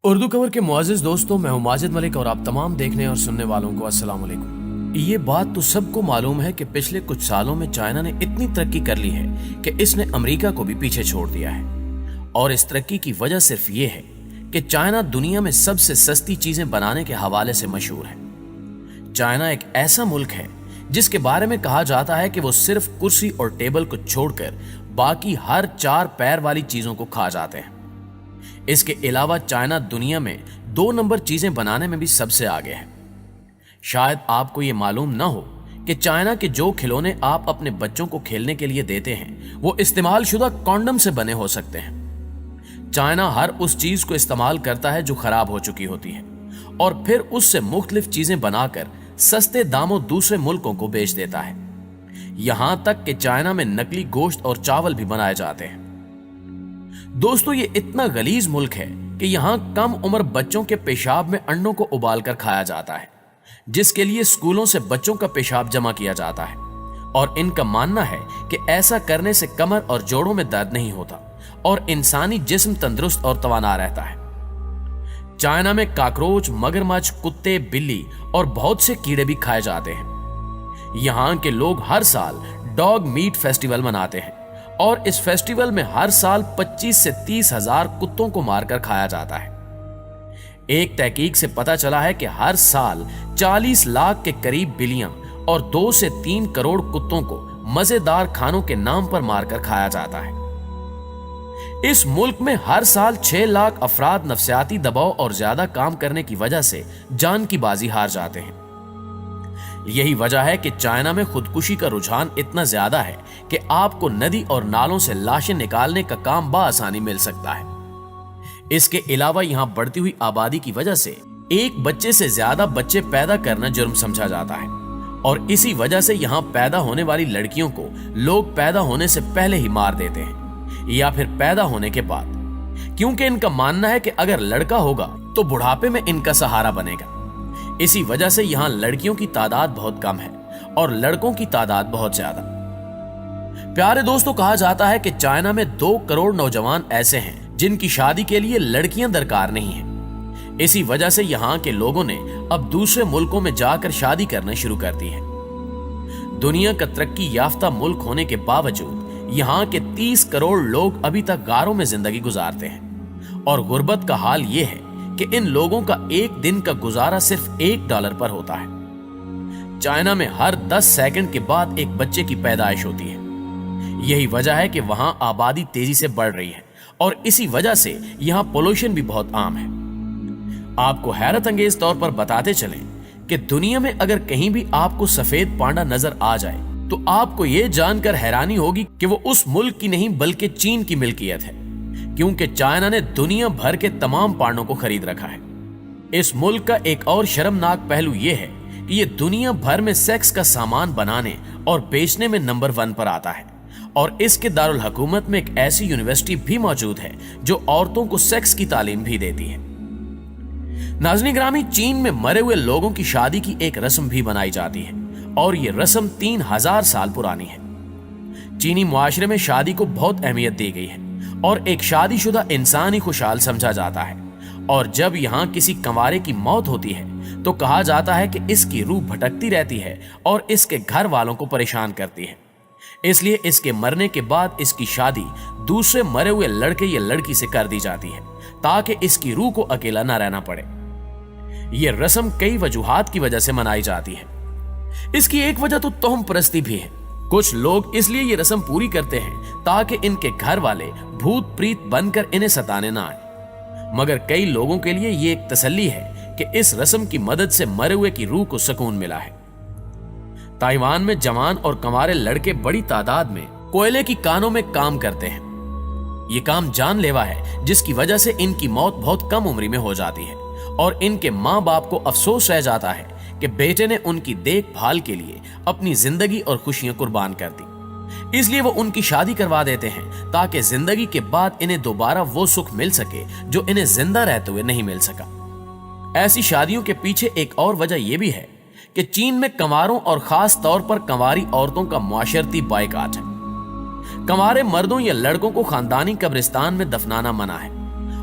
اردو کور کے معزز دوستوں، میں ہوں ماجد ملک اور آپ تمام دیکھنے اور سننے والوں کو السلام علیکم۔ یہ بات تو سب کو معلوم ہے کہ پچھلے کچھ سالوں میں چائنا نے اتنی ترقی کر لی ہے کہ اس نے امریکہ کو بھی پیچھے چھوڑ دیا ہے، اور اس ترقی کی وجہ صرف یہ ہے کہ چائنا دنیا میں سب سے سستی چیزیں بنانے کے حوالے سے مشہور ہے۔ چائنا ایک ایسا ملک ہے جس کے بارے میں کہا جاتا ہے کہ وہ صرف کرسی اور ٹیبل کو چھوڑ کر باقی ہر 4 پیر والی چیزوں کو کھا جاتے ہیں۔ اس کے علاوہ چائنا دنیا میں 2 نمبر چیزیں بنانے میں بھی سب سے آگے ہے۔ شاید آپ کو یہ معلوم نہ ہو کہ چائنا کے جو کھلونے آپ اپنے بچوں کو کھیلنے کے لیے دیتے ہیں وہ استعمال شدہ کانڈم سے بنے ہو سکتے ہیں۔ چائنا ہر اس چیز کو استعمال کرتا ہے جو خراب ہو چکی ہوتی ہے اور پھر اس سے مختلف چیزیں بنا کر سستے داموں دوسرے ملکوں کو بیچ دیتا ہے۔ یہاں تک کہ چائنا میں نکلی گوشت اور چاول بھی بنائے جاتے ہیں۔ دوستو، یہ اتنا غلیظ ملک ہے کہ یہاں کم عمر بچوں کے پیشاب میں انڈوں کو ابال کر کھایا جاتا ہے، جس کے لیے اسکولوں سے بچوں کا پیشاب جمع کیا جاتا ہے، اور ان کا ماننا ہے کہ ایسا کرنے سے کمر اور جوڑوں میں درد نہیں ہوتا اور انسانی جسم تندرست اور توانا رہتا ہے۔ چائنا میں کاکروچ، مگرمچھ، کتے، بلی اور بہت سے کیڑے بھی کھائے جاتے ہیں۔ یہاں کے لوگ ہر سال ڈاگ میٹ فیسٹیول مناتے ہیں، اور اس فیسٹیول میں ہر سال 25 سے 30 ہزار کتوں کو مار کر کھایا جاتا ہے۔ ایک تحقیق سے پتا چلا ہے کہ ہر سال 40 لاکھ کے قریب بلیاں اور 2 سے 3 کروڑ کتوں کو مزیدار کھانوں کے نام پر مار کر کھایا جاتا ہے۔ اس ملک میں ہر سال 6 لاکھ افراد نفسیاتی دباؤ اور زیادہ کام کرنے کی وجہ سے جان کی بازی ہار جاتے ہیں۔ یہی وجہ ہے کہ چائنا میں خودکشی کا رجحان اتنا زیادہ ہے کہ آپ کو ندی اور نالوں سے لاشیں نکالنے کا کام بآسانی مل سکتا ہے۔ اس کے علاوہ یہاں بڑھتی ہوئی آبادی کی وجہ سے ایک بچے سے زیادہ بچے پیدا کرنا جرم سمجھا جاتا ہے، اور اسی وجہ سے یہاں پیدا ہونے والی لڑکیوں کو لوگ پیدا ہونے سے پہلے ہی مار دیتے ہیں یا پھر پیدا ہونے کے بعد، کیونکہ ان کا ماننا ہے کہ اگر لڑکا ہوگا تو بڑھاپے میں ان کا سہارا بنے گا۔ اسی وجہ سے یہاں لڑکیوں کی تعداد بہت کم ہے اور لڑکوں کی تعداد بہت زیادہ۔ پیارے دوستو، کہا جاتا ہے کہ چائنا میں 2 کروڑ نوجوان ایسے ہیں جن کی شادی کے لیے لڑکیاں درکار نہیں ہیں۔ اسی وجہ سے یہاں کے لوگوں نے اب دوسرے ملکوں میں جا کر شادی کرنا شروع کر دی ہے۔ دنیا کا ترقی یافتہ ملک ہونے کے باوجود یہاں کے 30 کروڑ لوگ ابھی تک غاروں میں زندگی گزارتے ہیں، اور غربت کا حال یہ ہے کہ ان لوگوں کا ایک دن کا گزارا صرف $1 پر ہوتا ہے۔ چائنا میں ہر 10 سیکنڈ کے بعد ایک بچے کی پیدائش ہوتی ہے۔ یہی وجہ ہے کہ وہاں آبادی تیزی سے بڑھ رہی ہے، اور اسی وجہ سے یہاں پولوشن بھی بہت عام ہے۔ آپ کو حیرت انگیز طور پر بتاتے چلیں کہ دنیا میں اگر کہیں بھی آپ کو سفید پانڈا نظر آ جائے تو آپ کو یہ جان کر حیرانی ہوگی کہ وہ اس ملک کی نہیں بلکہ چین کی ملکیت ہے، کیونکہ چائنا نے دنیا بھر کے تمام پانڈوں کو خرید رکھا ہے۔ اس ملک کا ایک اور شرمناک پہلو یہ ہے کہ یہ دنیا بھر میں سیکس کا سامان بنانے اور بیچنے میں نمبر 1 پر آتا ہے، اور اس کے دارالحکومت میں ایک ایسی یونیورسٹی بھی موجود ہے جو عورتوں کو سیکس کی تعلیم بھی دیتی ہے۔ ناظرین گرامی، چین میں مرے ہوئے لوگوں کی شادی کی ایک رسم بھی بنائی جاتی ہے، اور یہ رسم 3000 سال پرانی ہے۔ چینی معاشرے میں شادی کو بہت اہمیت دی گئی ہے، اور ایک شادی شدہ انسان ہی خوشحال سمجھا جاتا ہے، اور جب یہاں کسی کنوارے کی موت ہوتی ہے تو کہا جاتا ہے کہ اس کی روح بھٹکتی رہتی ہے اور اس کے گھر والوں کو پریشان کرتی ہے، اس لیے اس کے مرنے کے بعد اس کی شادی دوسرے مرے ہوئے لڑکے یا لڑکی سے کر دی جاتی ہے تاکہ اس کی روح کو اکیلا نہ رہنا پڑے۔ یہ رسم کئی وجوہات کی وجہ سے منائی جاتی ہے۔ اس کی ایک وجہ تو توہم پرستی بھی ہے۔ کچھ لوگ اس لیے یہ رسم پوری کرتے ہیں تاکہ ان کے گھر والے بھوت پریت بن کر انہیں ستانے نہ آئیں، مگر کئی لوگوں کے لیے یہ ایک تسلی ہے کہ اس رسم کی مدد سے مرے ہوئے کی روح کو سکون ملا ہے۔ تائیوان میں جوان اور کنوارے لڑکے بڑی تعداد میں کوئلے کی کانوں میں کام کرتے ہیں۔ یہ کام جان لیوا ہے، جس کی وجہ سے ان کی موت بہت کم عمری میں ہو جاتی ہے، اور ان کے ماں باپ کو افسوس رہ جاتا ہے کہ بیٹے نے ان کی دیکھ بھال کے لیے اپنی زندگی اور خوشیاں قربان کر دی، اس لیے وہ ان کی شادی کروا دیتے ہیں تاکہ زندگی کے بعد انہیں دوبارہ وہ سکھ مل سکے جو انہیں زندہ رہتے ہوئے نہیں مل سکا۔ ایسی شادیوں کے پیچھے ایک اور وجہ یہ بھی ہے کہ چین میں کنواروں اور خاص طور پر کنواری عورتوں کا معاشرتی بائیکاٹ ہے۔ کنوارے مردوں یا لڑکوں کو خاندانی قبرستان میں دفنانا منع ہے،